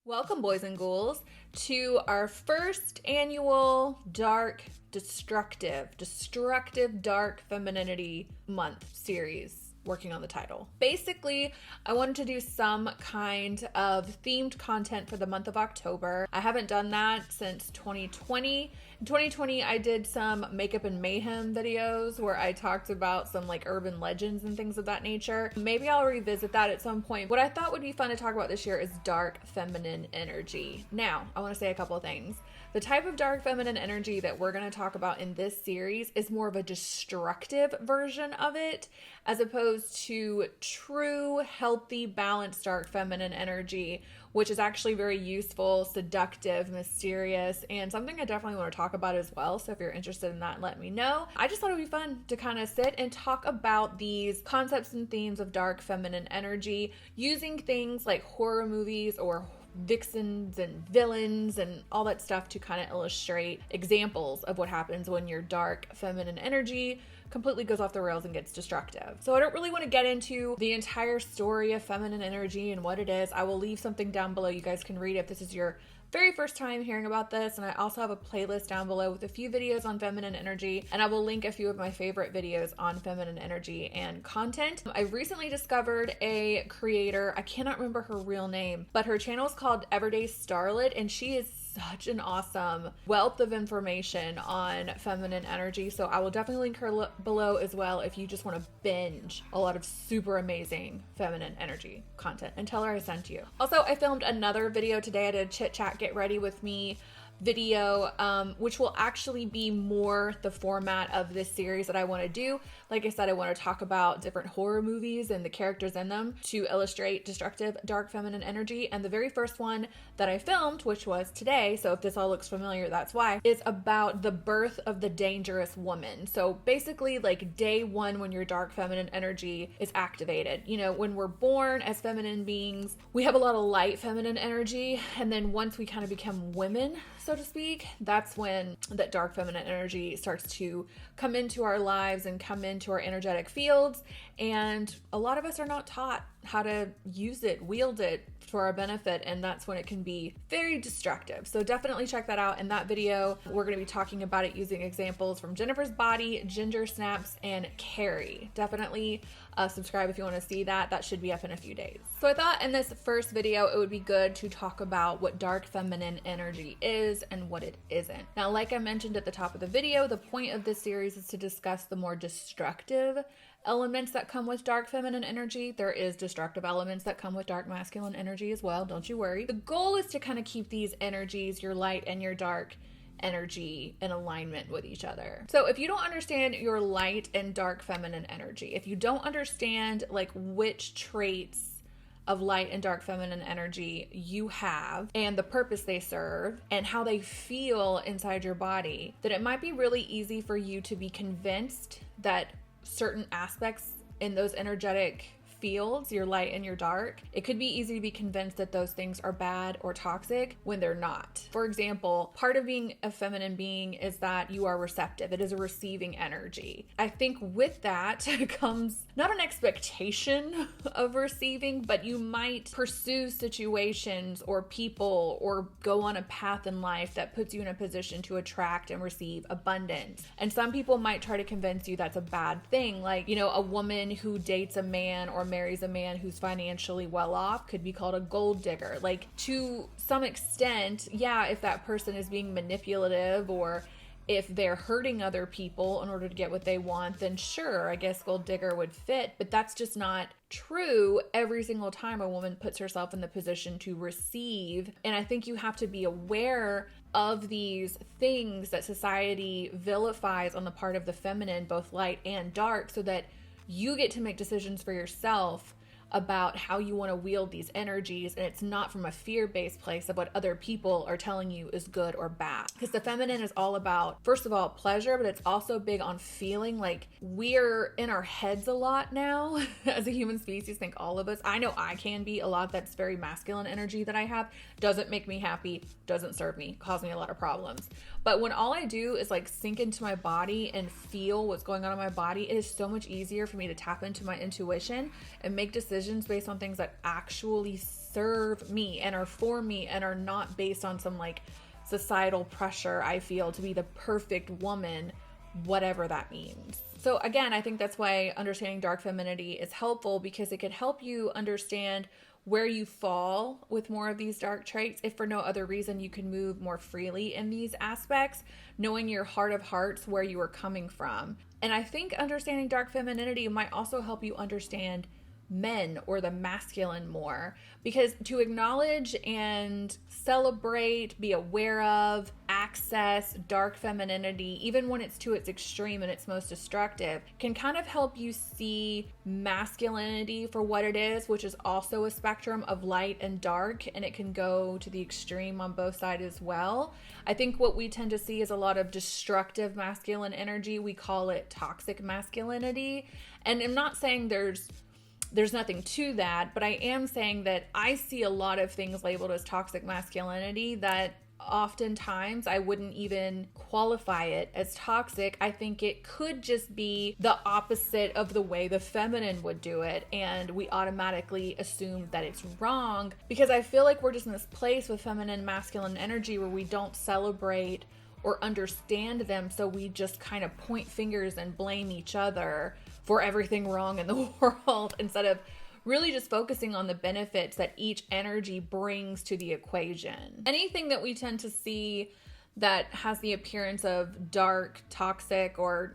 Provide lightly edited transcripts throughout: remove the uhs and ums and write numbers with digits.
Welcome, boys and ghouls, to our first annual destructive dark femininity month series, working on the title. Basically, I wanted to do some kind of themed content for the month of October. I haven't done that since 2020. In 2020, I did some makeup and mayhem videos where I talked about some like urban legends and things of that nature. Maybe I'll revisit that at some point. What I thought would be fun to talk about this year is dark feminine energy. Now, I want to say a couple of things. The type of dark feminine energy that we're going to talk about in this series is more of a destructive version of it, as opposed to true, healthy, balanced dark feminine energy, which is actually very useful, seductive, mysterious, and something I definitely want to talk about as well. So if you're interested in that, let me know. I just thought it would be fun to kind of sit and talk about these concepts and themes of dark feminine energy using things like horror movies or vixens and villains and all that stuff to kind of illustrate examples of what happens when your dark feminine energy completely goes off the rails and gets destructive. So I don't really want to get into the entire story of feminine energy and what it is. I will leave something down below. You guys can read it if this is your very first time hearing about this, and I also have a playlist down below with a few videos on feminine energy, and I will link a few of my favorite videos on feminine energy and content. I recently discovered a creator, I cannot remember her real name, but her channel is called Everyday Starlet, and she is such an awesome wealth of information on feminine energy. So I will definitely link her below as well if you just want to binge a lot of super amazing feminine energy content, and tell her I sent you. Also, I filmed another video today. I did a chit chat, get ready with me video, which will actually be more the format of this series that I want to do. Like I said, I want to talk about different horror movies and the characters in them to illustrate destructive dark feminine energy. And the very first one that I filmed, which was today, so if this all looks familiar, that's why, is about the birth of the dangerous woman. So basically like day one when your dark feminine energy is activated. You know, when we're born as feminine beings, we have a lot of light feminine energy, and then once we kind of become women, so to speak, that's when that dark feminine energy starts to come into our lives and come into our energetic fields. And a lot of us are not taught how to use it, wield it for our benefit, and that's when it can be very destructive. So definitely check that out. In that video, we're going to be talking about it using examples from Jennifer's Body, Ginger Snaps, and Carrie. Definitely subscribe if you want to see that. That should be up in a few days. So I thought in this first video, it would be good to talk about what dark feminine energy is and what it isn't. Now, like I mentioned at the top of the video, the point of this series is to discuss the more destructive elements that come with dark feminine energy. There is destructive elements that come with dark masculine energy as well, don't you worry. The goal is to kind of keep these energies, your light and your dark energy, in alignment with each other. So if you don't understand your light and dark feminine energy, if you don't understand like which traits of light and dark feminine energy you have and the purpose they serve and how they feel inside your body, then it might be really easy for you to be convinced that certain aspects in those energetic fields, your light and your dark, it could be easy to be convinced that those things are bad or toxic when they're not. For example, part of being a feminine being is that you are receptive. It is a receiving energy. I think with that comes not an expectation of receiving, but you might pursue situations or people or go on a path in life that puts you in a position to attract and receive abundance. And some people might try to convince you that's a bad thing. Like, you know, a woman who dates a man or marries a man who's financially well off could be called a gold digger. Like, to some extent, yeah, if that person is being manipulative or if they're hurting other people in order to get what they want, then sure, I guess gold digger would fit, but that's just not true every single time a woman puts herself in the position to receive. And I think you have to be aware of these things that society vilifies on the part of the feminine, both light and dark, so that you get to make decisions for yourself about how you want to wield these energies, and it's not from a fear-based place of what other people are telling you is good or bad. Because the feminine is all about, first of all, pleasure, but it's also big on feeling. Like, we're in our heads a lot now as a human species. I think all of us, I know I can be a lot. That's very masculine energy that I have. Doesn't make me happy, doesn't serve me, cause me a lot of problems. But when all I do is like sink into my body and feel what's going on in my body, it is so much easier for me to tap into my intuition and make decisions decisions based on things that actually serve me and are for me and are not based on some like societal pressure I feel to be the perfect woman, whatever that means. So again, I think that's why understanding dark femininity is helpful, because it could help you understand where you fall with more of these dark traits. If for no other reason, you can move more freely in these aspects, knowing your heart of hearts where you are coming from. And I think understanding dark femininity might also help you understand men or the masculine more, because to acknowledge and celebrate, be aware of, access dark femininity, even when it's to its extreme and its most destructive, can kind of help you see masculinity for what it is, which is also a spectrum of light and dark, and it can go to the extreme on both sides as well. I think what we tend to see is a lot of destructive masculine energy. We call it toxic masculinity. And I'm not saying there's nothing to that, but I am saying that I see a lot of things labeled as toxic masculinity that oftentimes I wouldn't even qualify it as toxic. I think it could just be the opposite of the way the feminine would do it, and we automatically assume that it's wrong, because I feel like we're just in this place with feminine and masculine energy where we don't celebrate or understand them, so we just kind of point fingers and blame each other for everything wrong in the world, instead of really just focusing on the benefits that each energy brings to the equation. Anything that we tend to see that has the appearance of dark, toxic, or,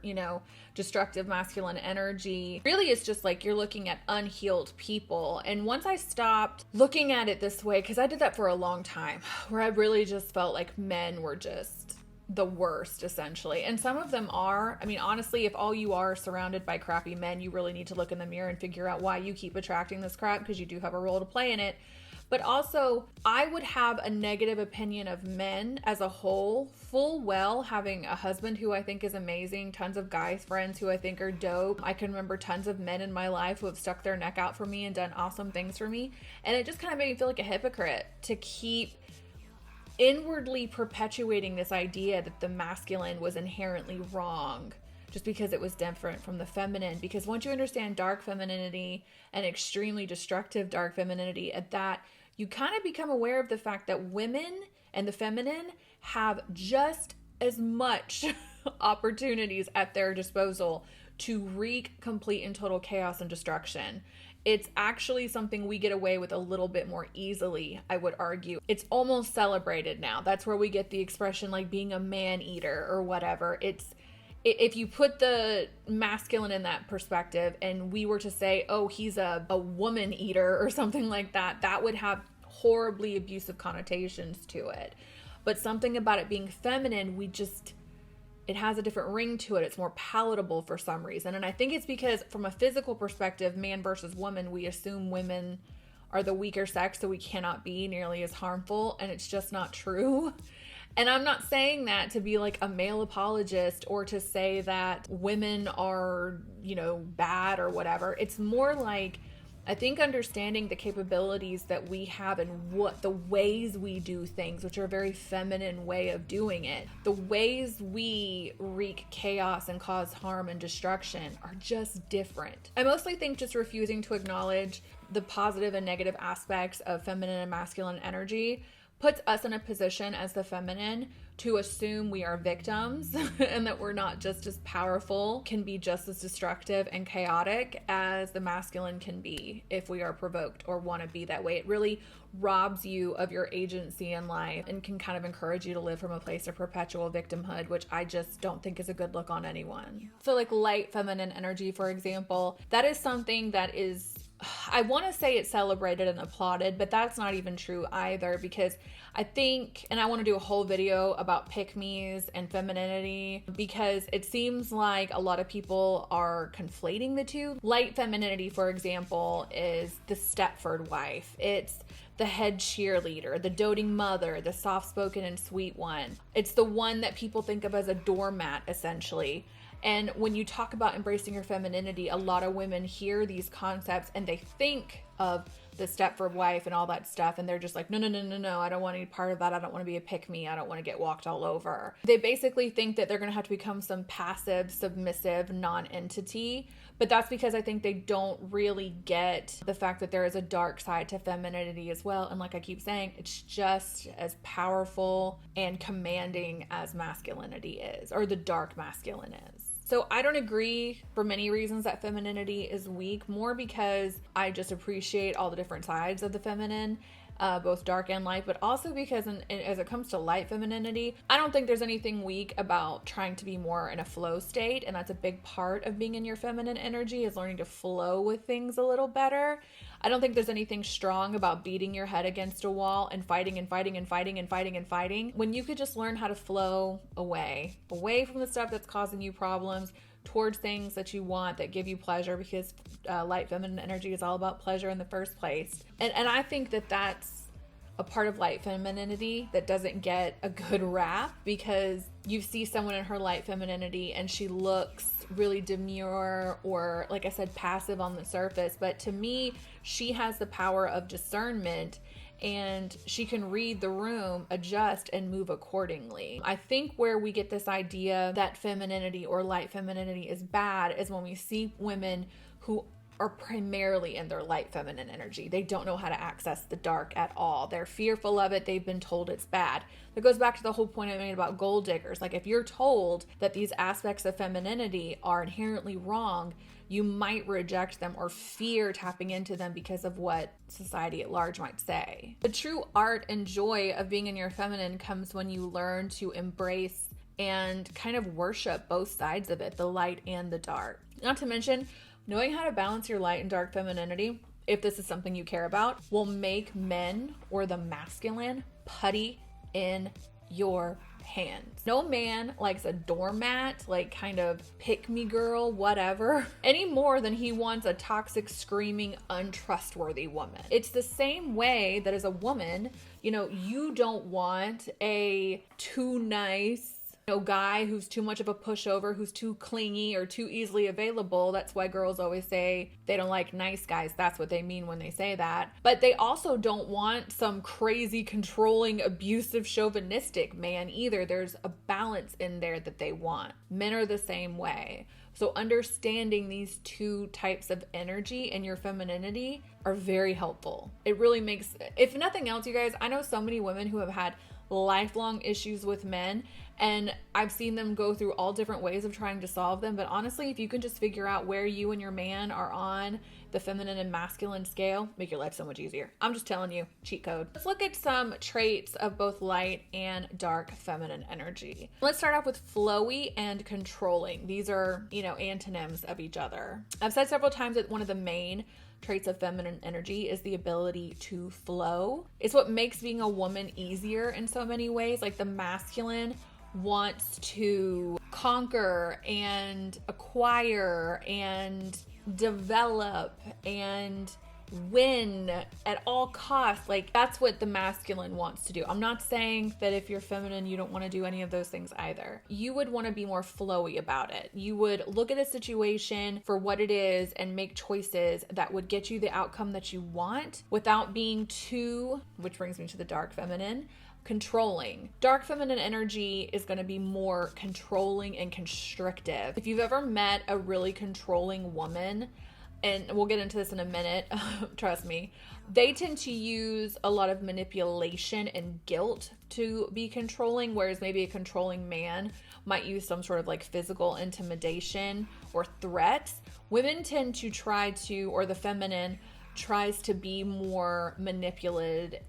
destructive masculine energy really is just like you're looking at unhealed people. And once I stopped looking at it this way, because I did that for a long time, where I really just felt like men were just the worst, essentially. And some of them are. I mean, honestly, if all you are surrounded by crappy men, you really need to look in the mirror and figure out why you keep attracting this crap, because you do have a role to play in it. But also, I would have a negative opinion of men as a whole, full well having a husband who I think is amazing, tons of guy friends who I think are dope. I can remember tons of men in my life who have stuck their neck out for me and done awesome things for me. And it just kind of made me feel like a hypocrite to keep inwardly perpetuating this idea that the masculine was inherently wrong just because it was different from the feminine. Because once you understand dark femininity and extremely destructive dark femininity, at that, you kind of become aware of the fact that women and the feminine have just as much opportunities at their disposal to wreak complete and total chaos and destruction. It's actually something we get away with a little bit more easily, I would argue. It's almost celebrated now. That's where we get the expression like being a man eater or whatever. If you put the masculine in that perspective and we were to say, oh, he's a woman eater or something like that, that would have horribly abusive connotations to it. But something about it being feminine, it has a different ring to it. It's more palatable for some reason. And I think it's because from a physical perspective, man versus woman, we assume women are the weaker sex, so we cannot be nearly as harmful. And it's just not true. And I'm not saying that to be like a male apologist or to say that women are, bad or whatever. It's more like, I think understanding the capabilities that we have and what the ways we do things, which are a very feminine way of doing it, the ways we wreak chaos and cause harm and destruction are just different. I mostly think just refusing to acknowledge the positive and negative aspects of feminine and masculine energy puts us in a position as the feminine to assume we are victims and that we're not just as powerful, can be just as destructive and chaotic as the masculine can be if we are provoked or want to be that way. It really robs you of your agency in life and can kind of encourage you to live from a place of perpetual victimhood, which I just don't think is a good look on anyone. So like light feminine energy, for example, that is something that is, I want to say it's celebrated and applauded, but that's not even true either, because I think, and I want to do a whole video about pick-me's and femininity, because it seems like a lot of people are conflating the two. Light femininity, for example, is the Stepford wife. It's the head cheerleader, the doting mother, the soft-spoken and sweet one. It's the one that people think of as a doormat, essentially. And when you talk about embracing your femininity, a lot of women hear these concepts and they think of the Stepford wife and all that stuff. And they're just like, no, I don't want any part of that. I don't want to be a pick-me. I don't want to get walked all over. They basically think that they're going to have to become some passive, submissive non-entity. But that's because I think they don't really get the fact that there is a dark side to femininity as well. And like I keep saying, it's just as powerful and commanding as masculinity is, or the dark masculine is. So I don't agree for many reasons that femininity is weak, more because I just appreciate all the different sides of the feminine, both dark and light, but also because as it comes to light femininity, I don't think there's anything weak about trying to be more in a flow state. And that's a big part of being in your feminine energy, is learning to flow with things a little better. I don't think there's anything strong about beating your head against a wall and fighting when you could just learn how to flow away from the stuff that's causing you problems, towards things that you want, that give you pleasure, because light feminine energy is all about pleasure in the first place. And I think that that's a part of light femininity that doesn't get a good rap, because you see someone in her light femininity and she looks really demure or, like I said, passive on the surface. But to me, she has the power of discernment, and she can read the room, adjust, and move accordingly. I think where we get this idea that femininity or light femininity is bad is when we see women who are primarily in their light feminine energy. They don't know how to access the dark at all. They're fearful of it. They've been told it's bad. That goes back to the whole point I made about gold diggers. Like, if you're told that these aspects of femininity are inherently wrong, you might reject them or fear tapping into them because of what society at large might say. The true art and joy of being in your feminine comes when you learn to embrace and kind of worship both sides of it, the light and the dark. Not to mention, knowing how to balance your light and dark femininity, if this is something you care about, will make men or the masculine putty in your hands. No man likes a doormat, like kind of pick me girl, whatever, any more than he wants a toxic, screaming, untrustworthy woman. It's the same way that as a woman, you don't want a too nice guy who's too much of a pushover, who's too clingy or too easily available. That's why girls always say they don't like nice guys. That's what they mean when they say that. But they also don't want some crazy, controlling, abusive, chauvinistic man either. There's a balance in there that they want. Men are the same way. So understanding these two types of energy and your femininity are very helpful. It really makes, if nothing else, you guys, I know so many women who have had lifelong issues with men, and I've seen them go through all different ways of trying to solve them. But honestly, if you can just figure out where you and your man are on the feminine and masculine scale, make your life so much easier. I'm just telling you, cheat code. Let's look at some traits of both light and dark feminine energy. Let's start off with flowy and controlling. These are, antonyms of each other. I've said several times that one of the main traits of feminine energy is the ability to flow. It's what makes being a woman easier in so many ways. Like, the masculine wants to conquer and acquire and develop and win at all costs. Like, that's what the masculine wants to do. I'm not saying that if you're feminine, you don't want to do any of those things either. You would want to be more flowy about it. You would look at a situation for what it is and make choices that would get you the outcome that you want without being too, which brings me to the dark feminine, controlling. Dark feminine energy is going to be more controlling and constrictive. If you've ever met a really controlling woman, and we'll get into this in a minute, trust me, they tend to use a lot of manipulation and guilt to be controlling, whereas maybe a controlling man might use some sort of like physical intimidation or threats. Women tend to try to, or the feminine tries to be more manipulative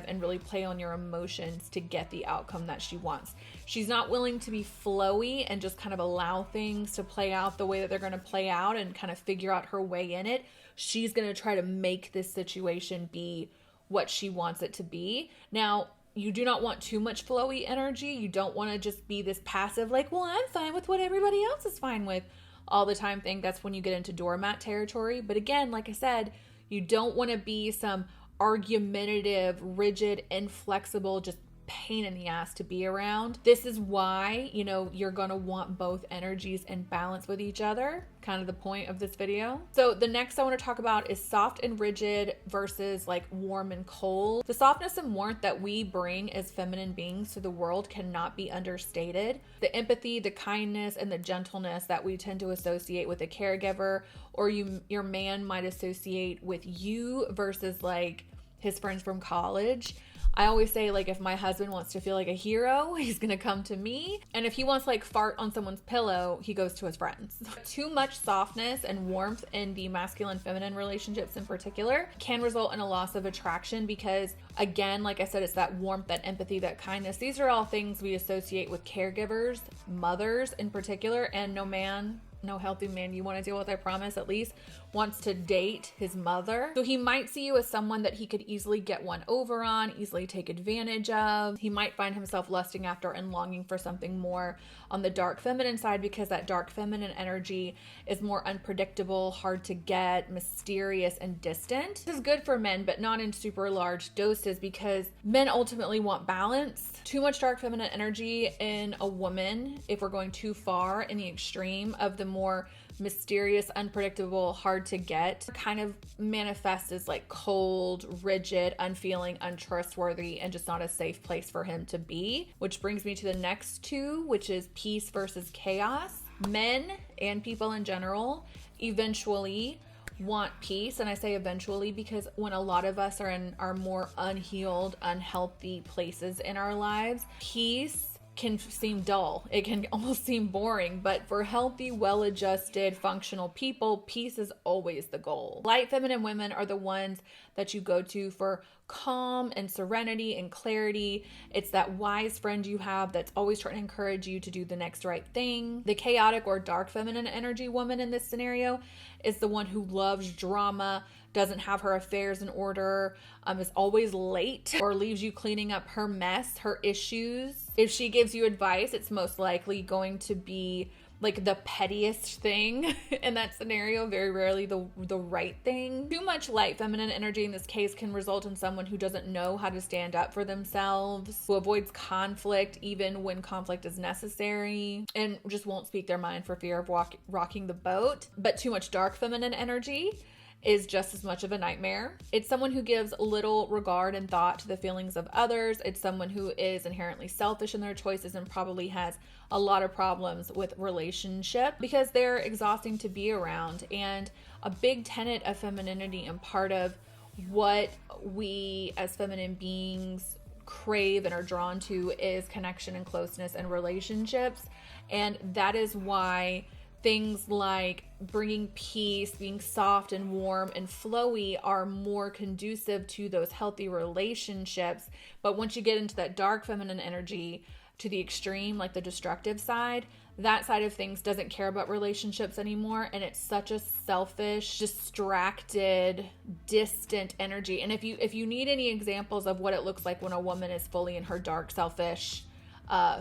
and really play on your emotions to get the outcome that she wants. She's not willing to be flowy and just kind of allow things to play out the way that they're going to play out and kind of figure out her way in it. She's going to try to make this situation be what she wants it to be. Now, you do not want too much flowy energy. You don't want to just be this passive, like, well, I'm fine with what everybody else is fine with all the time thing. That's when you get into doormat territory. But again, like I said, you don't want to be some argumentative, rigid, inflexible, just pain in the ass to be around. This is why, you know, you're gonna want both energies in balance with each other, kind of the point of this video. So the next I want to talk about is soft and rigid versus like warm and cold. The softness and warmth that we bring as feminine beings to the world cannot be understated. The empathy, the kindness, and the gentleness that we tend to associate with a caregiver, or your man might associate with you versus like his friends from college. I always say, like, if my husband wants to feel like a hero, he's gonna come to me. And if he wants like fart on someone's pillow, he goes to his friends. Too much softness and warmth in the masculine feminine relationships in particular can result in a loss of attraction because, again, like I said, it's that warmth, that empathy, that kindness. These are all things we associate with caregivers, mothers in particular, and no healthy man you want to deal with, I promise, at least wants to date his mother. So he might see you as someone that he could easily get one over on, easily take advantage of. He might find himself lusting after and longing for something more on the dark feminine side because that dark feminine energy is more unpredictable, hard to get, mysterious, and distant. This is good for men, but not in super large doses because men ultimately want balance. Too much dark feminine energy in a woman, if we're going too far in the extreme of the more mysterious, unpredictable, hard to get, kind of manifests as like cold, rigid, unfeeling, untrustworthy, and just not a safe place for him to be. Which brings me to the next two, which is peace versus chaos. Men and people in general eventually want peace, and I say eventually because when a lot of us are in our more unhealed, unhealthy places in our lives, peace can seem dull. It can almost seem boring, but for healthy, well-adjusted, functional people, peace is always the goal. Light feminine women are the ones that you go to for calm and serenity and clarity. It's that wise friend you have that's always trying to encourage you to do the next right thing. The chaotic or dark feminine energy woman in this scenario is the one who loves drama, doesn't have her affairs in order, is always late, or leaves you cleaning up her mess, her issues. If she gives you advice, it's most likely going to be like the pettiest thing in that scenario, very rarely the right thing. Too much light feminine energy in this case can result in someone who doesn't know how to stand up for themselves, who avoids conflict even when conflict is necessary, and just won't speak their mind for fear of rocking the boat. But too much dark feminine energy is just as much of a nightmare. It's someone who gives little regard and thought to the feelings of others. It's someone who is inherently selfish in their choices and probably has a lot of problems with relationship because they're exhausting to be around. And a big tenet of femininity and part of what we as feminine beings crave and are drawn to is connection and closeness and relationships. And that is why things like bringing peace, being soft and warm and flowy are more conducive to those healthy relationships. But once you get into that dark feminine energy to the extreme, like the destructive side, that side of things doesn't care about relationships anymore. And it's such a selfish, distracted, distant energy. And if you need any examples of what it looks like when a woman is fully in her dark, selfish,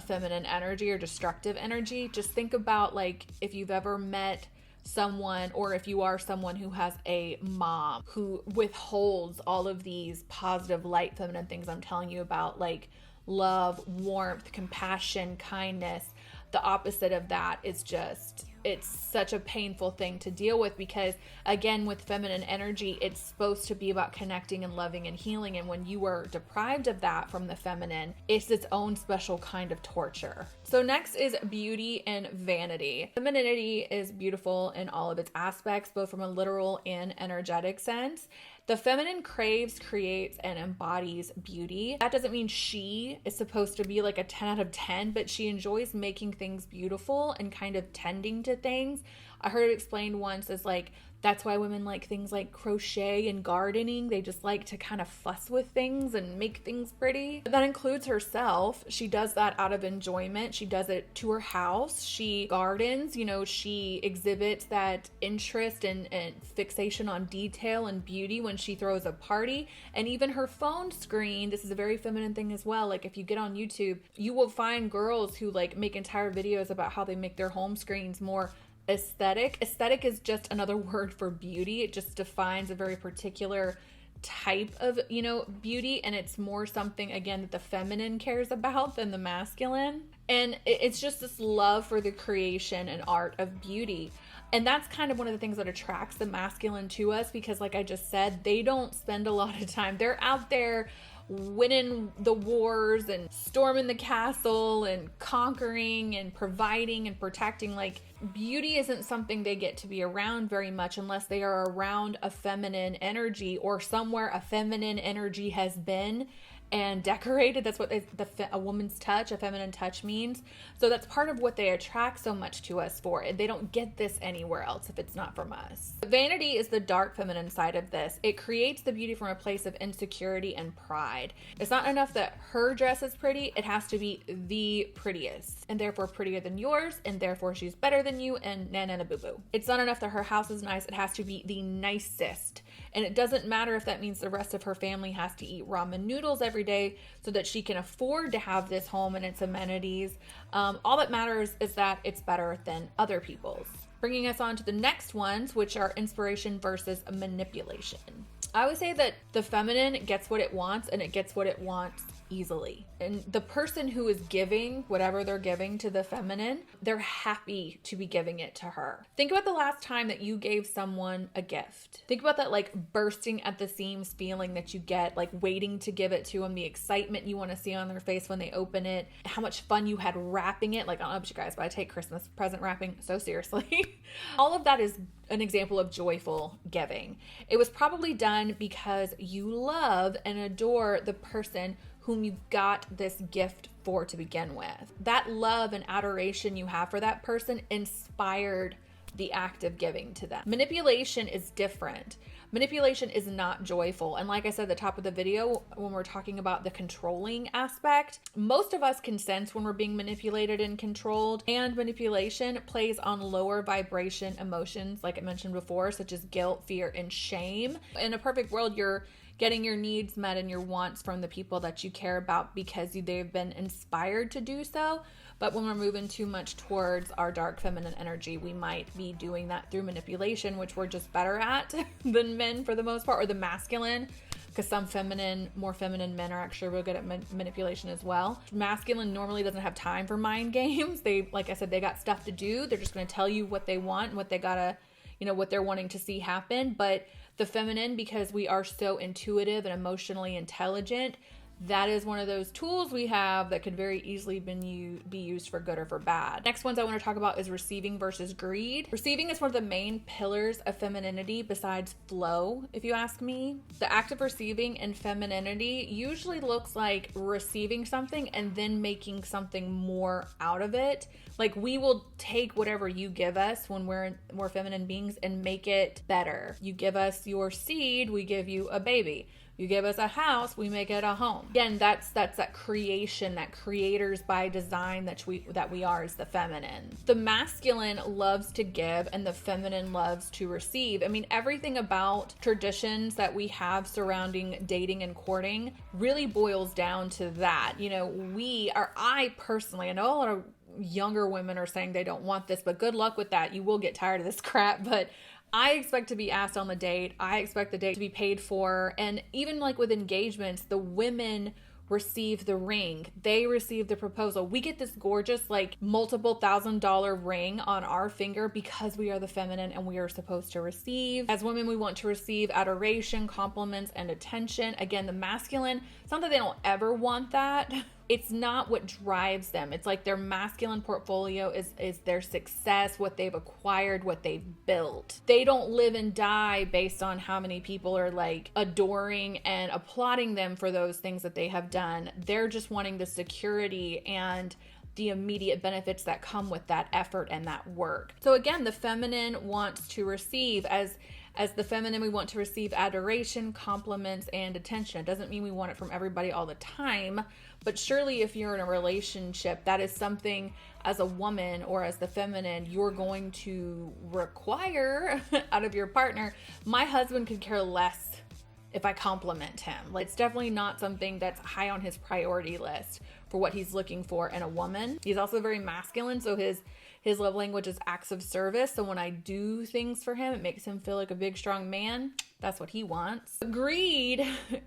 feminine energy or destructive energy, just think about like if you've ever met someone, or if you are someone who has a mom who withholds all of these positive light feminine things I'm telling you about, like love, warmth, compassion, kindness. The opposite of that is just, it's such a painful thing to deal with because, again, with feminine energy, it's supposed to be about connecting and loving and healing. And when you are deprived of that from the feminine, it's its own special kind of torture. So next is beauty and vanity. Femininity is beautiful in all of its aspects, both from a literal and energetic sense. The feminine craves, creates, and embodies beauty. That doesn't mean she is supposed to be like a 10 out of 10, but she enjoys making things beautiful and kind of tending to things. I heard it explained once as like, that's why women like things like crochet and gardening. They just like to kind of fuss with things and make things pretty. That includes herself. She does that out of enjoyment. She does it to her house. She gardens, she exhibits that interest and fixation on detail and beauty when she throws a party. And even her phone screen, this is a very feminine thing as well. Like if you get on YouTube, you will find girls who like make entire videos about how they make their home screens more aesthetic. Aesthetic is just another word for beauty. It just defines a very particular type of, beauty, and it's more something, again, that the feminine cares about than the masculine. And it's just this love for the creation and art of beauty. And that's kind of one of the things that attracts the masculine to us, because like I just said, they don't spend a lot of time. They're out there winning the wars and storming the castle and conquering and providing and protecting. Like, beauty isn't something they get to be around very much unless they are around a feminine energy, or somewhere a feminine energy has been and decorated. That's what a woman's touch, a feminine touch means. So that's part of what they attract so much to us for. They don't get this anywhere else if it's not from us. Vanity is the dark feminine side of this. It creates the beauty from a place of insecurity and pride. It's not enough that her dress is pretty, it has to be the prettiest, and therefore prettier than yours, and therefore she's better than you, and na boo boo. It's not enough that her house is nice, it has to be the nicest. And it doesn't matter if that means the rest of her family has to eat ramen noodles every day so that she can afford to have this home and its amenities. All that matters is that it's better than other people's. Bringing us on to the next ones, which are inspiration versus manipulation. I would say that the feminine gets what it wants, and it gets what it wants easily. And the person who is giving whatever they're giving to the feminine, they're happy to be giving it to her. Think about the last time that you gave someone a gift. Think about that like bursting at the seams feeling that you get, like waiting to give it to them, the excitement you want to see on their face when they open it, how much fun you had wrapping it. Like, I don't know about you guys, but I take Christmas present wrapping so seriously. All of that is an example of joyful giving. It was probably done because you love and adore the person whom you got this gift for to begin with. That love and adoration you have for that person inspired the act of giving to them. Manipulation is different. Manipulation is not joyful. And like I said at the top of the video, when we're talking about the controlling aspect, most of us can sense when we're being manipulated and controlled, and manipulation plays on lower vibration emotions, like I mentioned before, such as guilt, fear, and shame. In a perfect world, you're getting your needs met and your wants from the people that you care about because they've been inspired to do so. But when we're moving too much towards our dark feminine energy, we might be doing that through manipulation, which we're just better at than men for the most part, or the masculine, because some more feminine men are actually real good at manipulation as well. Masculine normally doesn't have time for mind games. They, like I said, they got stuff to do. They're just going to tell you what they want and what they gotta, what they're wanting to see happen. But the feminine, because we are so intuitive and emotionally intelligent, that is one of those tools we have that could very easily be used for good or for bad. Next ones I want to talk about is receiving versus greed. Receiving is one of the main pillars of femininity besides flow, if you ask me. The act of receiving in femininity usually looks like receiving something and then making something more out of it. Like, we will take whatever you give us when we're feminine beings and make it better. You give us your seed, we give you a baby. You give us a house, we make it a home. Again, that's that creation, that creators by design that we are as the feminine. The masculine loves to give and the feminine loves to receive. I mean, everything about traditions that we have surrounding dating and courting really boils down to that. I personally, I know a lot of younger women are saying they don't want this, but good luck with that. You will get tired of this crap, but I expect to be asked on the date. I expect the date to be paid for. And even like with engagements, the women receive the ring. They receive the proposal. We get this gorgeous, like multiple $1,000 ring on our finger because we are the feminine and we are supposed to receive. As women, we want to receive adoration, compliments, and attention. Again, the masculine, it's not that they don't ever want that. It's not what drives them. It's like their masculine portfolio is their success, what they've acquired, what they've built. They don't live and die based on how many people are like adoring and applauding them for those things that they have done. They're just wanting the security and the immediate benefits that come with that effort and that work. So again, the feminine wants to receive. As the feminine, we want to receive adoration, compliments, and attention. It doesn't mean we want it from everybody all the time, but surely if you're in a relationship, that is something as a woman or as the feminine, you're going to require out of your partner. My husband could care less if I compliment him. Like, it's definitely not something that's high on his priority list for what he's looking for in a woman. He's also very masculine, so his love language is acts of service. So when I do things for him, it makes him feel like a big, strong man. That's what he wants. Greed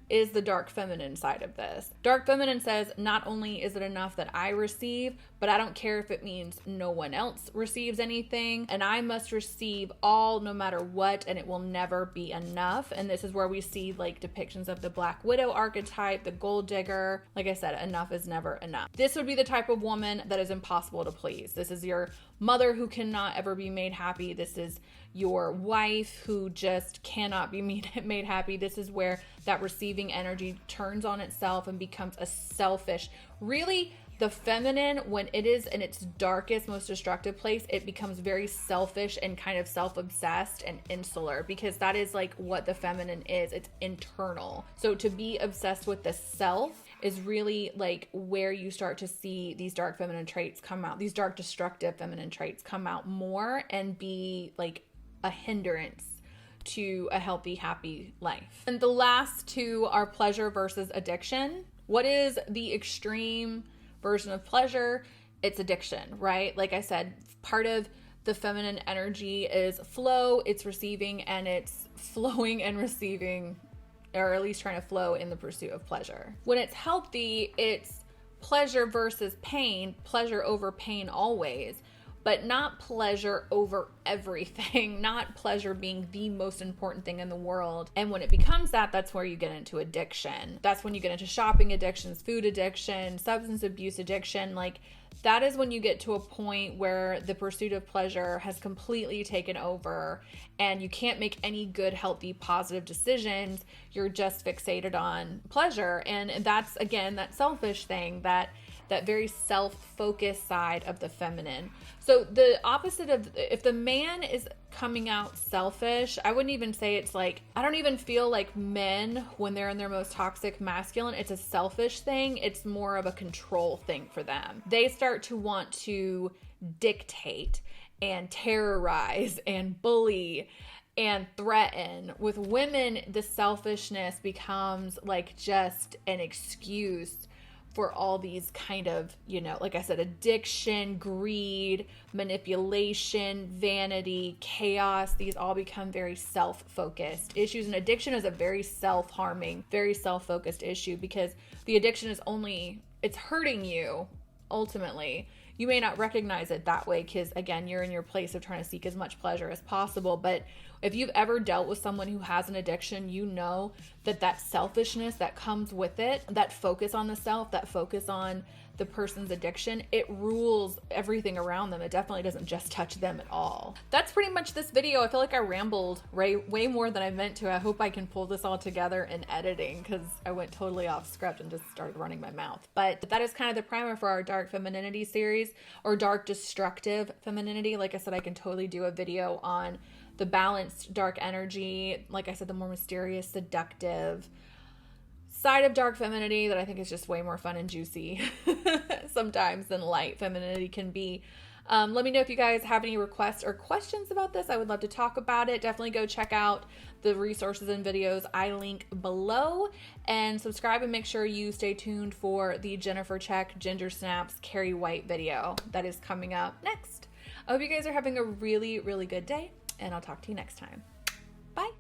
is the dark feminine side of this. Dark feminine says, not only is it enough that I receive, but I don't care if it means no one else receives anything, and I must receive all no matter what, and it will never be enough. And this is where we see like depictions of the Black Widow archetype, the gold digger. Like I said, enough is never enough. This would be the type of woman that is impossible to please. This is your mother who cannot ever be made happy. This is your wife who just cannot be made happy. This is where that receiving energy turns on itself and becomes a selfish, really the feminine, when it is in its darkest, most destructive place, it becomes very selfish and kind of self-obsessed and insular, because that is like what the feminine is. It's internal. So to be obsessed with the self is really like where you start to see these dark feminine traits come out, these dark destructive feminine traits come out more and be like a hindrance to a healthy, happy life. And the last two are pleasure versus addiction. What is the extreme version of pleasure? It's addiction, right? Like I said, part of the feminine energy is flow, it's receiving, and it's flowing and receiving, or at least trying to flow in the pursuit of pleasure. When it's healthy, it's pleasure versus pain, pleasure over pain always, but not pleasure over everything, not pleasure being the most important thing in the world. And when it becomes that, that's where you get into addiction. That's when you get into shopping addictions, food addiction, substance abuse addiction. Like that is when you get to a point where the pursuit of pleasure has completely taken over and you can't make any good, healthy, positive decisions. You're just fixated on pleasure. And that's, again, that selfish thing, that very self-focused side of the feminine. So the opposite of, if the man is coming out selfish, I wouldn't even say it's like, I don't even feel like men, when they're in their most toxic masculine, it's a selfish thing. It's more of a control thing for them. They start to want to dictate and terrorize and bully and threaten. With women, the selfishness becomes like just an excuse for all these kind of, you know, like I said, addiction, greed, manipulation, vanity, chaos. These all become very self-focused issues. And addiction is a very self-harming, very self-focused issue, because the addiction is only, it's hurting you ultimately. You may not recognize it that way because, again, you're in your place of trying to seek as much pleasure as possible. But if you've ever dealt with someone who has an addiction, you know that that selfishness that comes with it, that focus on the self, that focus on the person's addiction, it rules everything around them. It definitely doesn't just touch them at all. That's pretty much this video. I feel like I rambled way more than I meant to. I hope I can pull this all together in editing because I went totally off script and just started running my mouth. But that is kind of the primer for our dark femininity series, or dark destructive femininity. Like I said, I can totally do a video on the balanced dark energy. Like I said, the more mysterious, seductive side of dark femininity that I think is just way more fun and juicy sometimes than light femininity can be. Let me know if you guys have any requests or questions about this. I would love to talk about it. Definitely go check out the resources and videos I link below, and subscribe and make sure you stay tuned for the Jennifer Check Ginger Snaps Carrie White video that is coming up next. I hope you guys are having a really, really good day, and I'll talk to you next time. Bye.